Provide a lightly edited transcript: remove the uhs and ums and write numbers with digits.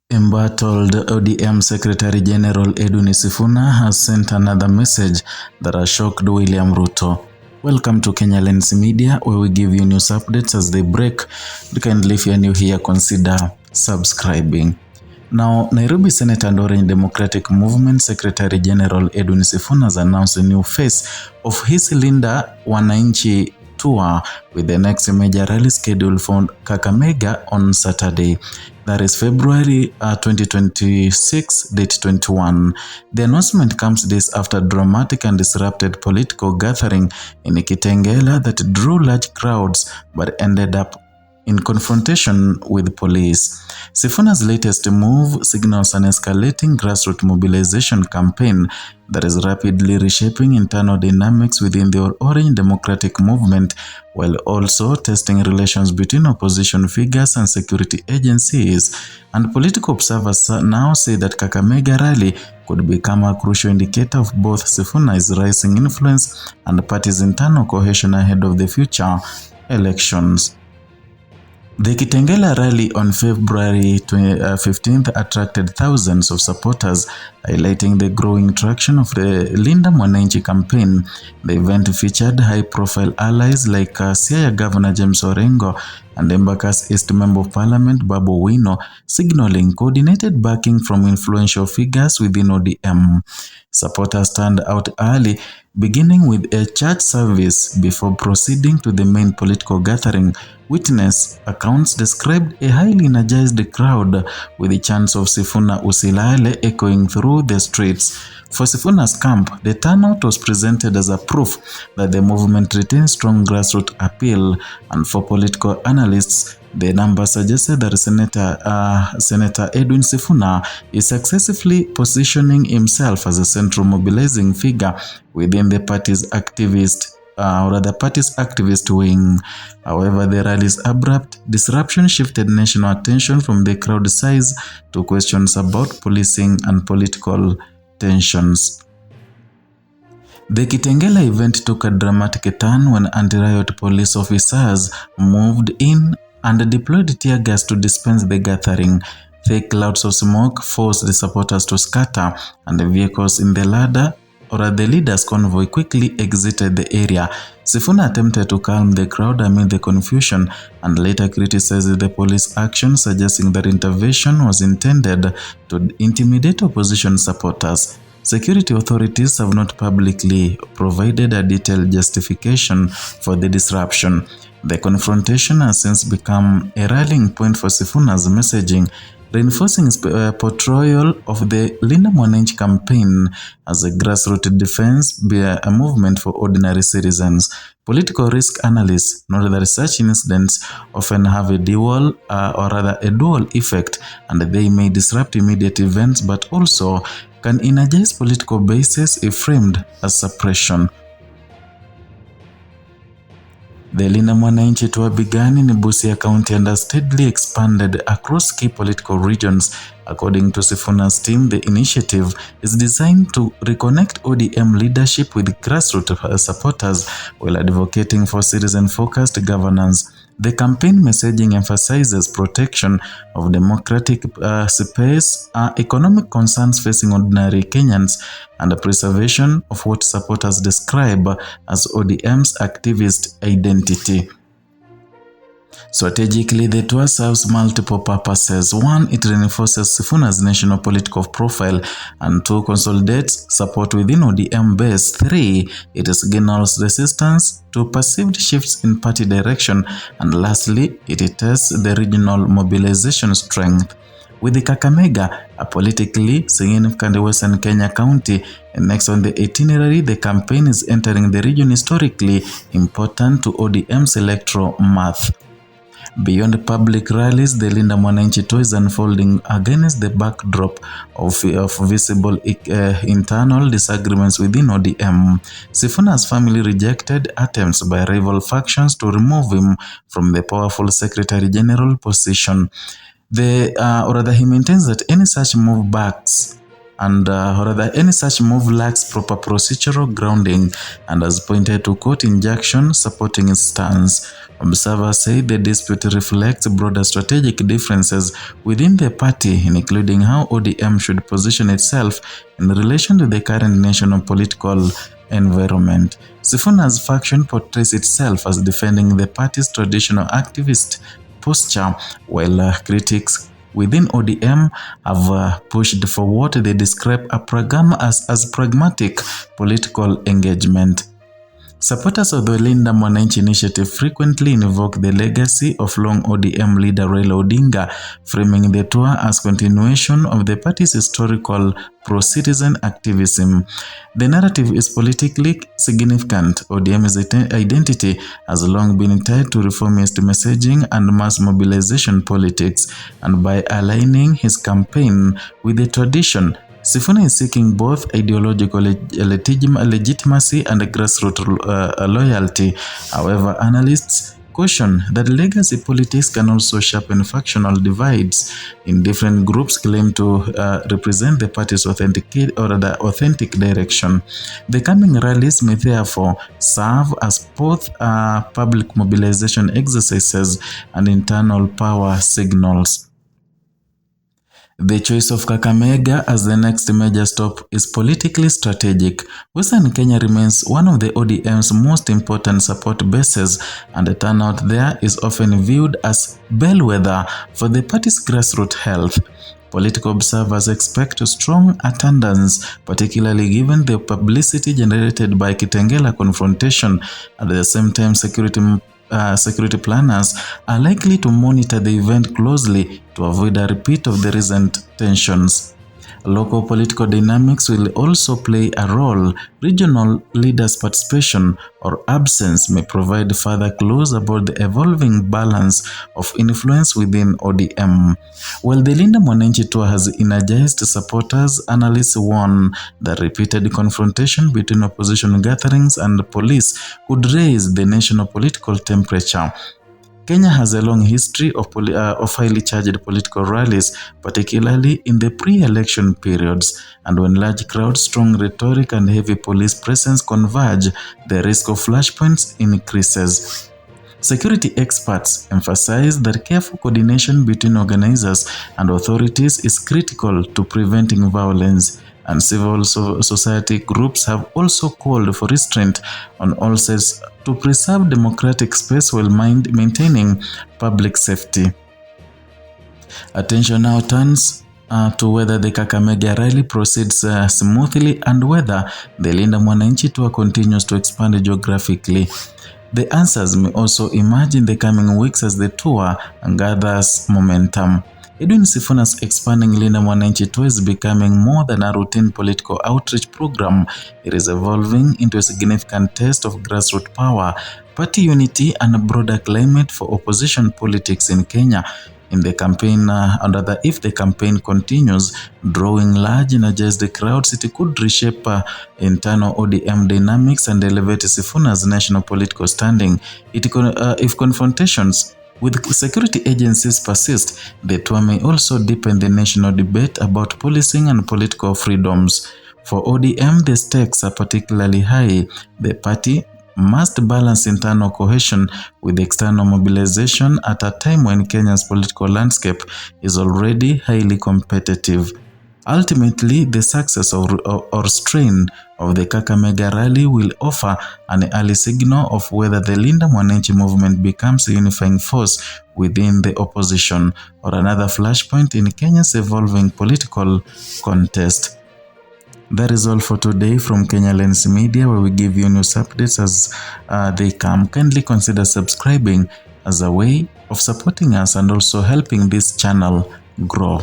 Embattled ODM Secretary General Edwin Sifuna has sent another message that has shocked William Ruto. Welcome to Kenya Lens Media, where we give you news updates as they break. Kindly, if you are new here, consider subscribing. Now, Nairobi Senate and Orange Democratic Movement Secretary General Edwin Sifuna has announced a new phase of his Linda Wananchi tour, with the next major rally scheduled for Kakamega on Saturday. That is February 2026, date 21. The announcement comes days after dramatic and disrupted political gathering in Kitangela that drew large crowds but ended up in confrontation with police. Sifuna's latest move signals an escalating grassroots mobilization campaign that is rapidly reshaping internal dynamics within the Orange Democratic Movement, while also testing relations between opposition figures and security agencies. And political observers now say that Kakamega rally could become a crucial indicator of both Sifuna's rising influence and the party's internal cohesion ahead of the future elections. The Kitangela rally on February 15th attracted thousands of supporters, highlighting the growing traction of the Linda Mwananchi campaign. The event featured high-profile allies like Siaya Governor James Orengo and Embakasi East Member of Parliament Babu Wino, signaling coordinated backing from influential figures within ODM. Supporters turned out early, beginning with a church service before proceeding to the main political gathering. Witness accounts described a highly energized crowd, with the chants of Sifuna Usilale echoing through the streets. For Sifuna's camp, the turnout was presented as a proof that the movement retains strong grassroots appeal, and for political analysts, the numbers suggested that Senator Edwin Sifuna is successfully positioning himself as a central mobilizing figure within the party's activist wing. However, the rally's abrupt disruption shifted national attention from the crowd size to questions about policing and political tensions. The Kitangela event took a dramatic turn when anti-riot police officers moved in and deployed tear gas to disperse the gathering. Thick clouds of smoke forced the supporters to scatter, and the vehicles in the leader's convoy quickly exited the area. Sifuna attempted to calm the crowd amid the confusion and later criticized the police action, suggesting that intervention was intended to intimidate opposition supporters. Security authorities have not publicly provided a detailed justification for the disruption. The confrontation has since become a rallying point for Sifuna's messaging, reinforcing his portrayal of the Linda Mwananchi campaign as a grassroots defense a movement for ordinary citizens. Political risk analysts note that such incidents often have a dual effect, and they may disrupt immediate events but also can energize political bases if framed as suppression. The Linda Mwananchi tour began in Busia County and has steadily expanded across key political regions. According to Sifuna's team, the initiative is designed to reconnect ODM leadership with grassroots supporters while advocating for citizen-focused governance. The campaign messaging emphasizes protection of democratic space, economic concerns facing ordinary Kenyans, and the preservation of what supporters describe as ODM's activist identity. Strategically, the tour serves multiple purposes. 1, it reinforces Sifuna's national political profile, and 2, consolidates support within ODM base. 3, it signals resistance to perceived shifts in party direction, and lastly, it tests the regional mobilization strength. With the Kakamega, a politically significant Western Kenya county, and next on the itinerary, the campaign is entering the region historically important to ODM's electoral math. Beyond public rallies, the Linda Mwananchi tour is unfolding against the backdrop of visible internal disagreements within ODM. Sifuna's family rejected attempts by rival factions to remove him from the powerful Secretary General position. He maintains that any such move backs and or rather any such move lacks proper procedural grounding and has pointed to court injunction supporting its stance. Observers say the dispute reflects broader strategic differences within the party, including how ODM should position itself in relation to the current national political environment. Sifuna's faction portrays itself as defending the party's traditional activist posture, while critics within ODM have pushed for what they describe as pragmatic political engagement. Supporters of the Linda Mwananchi initiative frequently invoke the legacy of long ODM leader Raila Odinga, framing the tour as continuation of the party's historical pro-citizen activism. The narrative is politically significant. ODM's identity has long been tied to reformist messaging and mass mobilization politics, and by aligning his campaign with the tradition, Sifuna is seeking both ideological legitimacy and grassroots loyalty. However, analysts caution that legacy politics can also sharpen factional divides in different groups claim to represent the party's authentic direction. The coming rallies may therefore serve as both public mobilization exercises and internal power signals. The choice of Kakamega as the next major stop is politically strategic. Western Kenya remains one of the ODM's most important support bases, and the turnout there is often viewed as bellwether for the party's grassroots health. Political observers expect a strong attendance, particularly given the publicity generated by Kitangela confrontation. At the same time, security planners are likely to monitor the event closely to avoid a repeat of the recent tensions. Local political dynamics will also play a role. Regional leaders' participation or absence may provide further clues about the evolving balance of influence within ODM. While the Linda Mwananchi tour has energized supporters, analysts warn that repeated confrontation between opposition gatherings and police could raise the national political temperature. Kenya has a long history of highly charged political rallies, particularly in the pre-election periods, and when large crowds, strong rhetoric, and heavy police presence converge, the risk of flashpoints increases. Security experts emphasize that careful coordination between organizers and authorities is critical to preventing violence, and civil society groups have also called for restraint on all sides to preserve democratic space while maintaining public safety. Attention now turns to whether the Kakamega rally proceeds smoothly and whether the Linda Mwananchi tour continues to expand geographically. The answers may also emerge in the coming weeks as the tour gathers momentum. Edwin Sifuna's expanding Linda Mwananchi tour is becoming more than a routine political outreach program. It is evolving into a significant test of grassroots power, party unity, and a broader climate for opposition politics in Kenya. In the campaign, if the campaign continues, drawing large energized crowds, it could reshape internal ODM dynamics and elevate Sifuna's national political standing. If confrontations with security agencies persist, the tour may also deepen the national debate about policing and political freedoms. For ODM, the stakes are particularly high. The party must balance internal cohesion with external mobilization at a time when Kenya's political landscape is already highly competitive. Ultimately, the success or strain of the Kakamega rally will offer an early signal of whether the Linda Mwananchi movement becomes a unifying force within the opposition or another flashpoint in Kenya's evolving political contest. That is all for today from Kenya Lens Media, where we give you news updates as they come. Kindly consider subscribing as a way of supporting us and also helping this channel grow.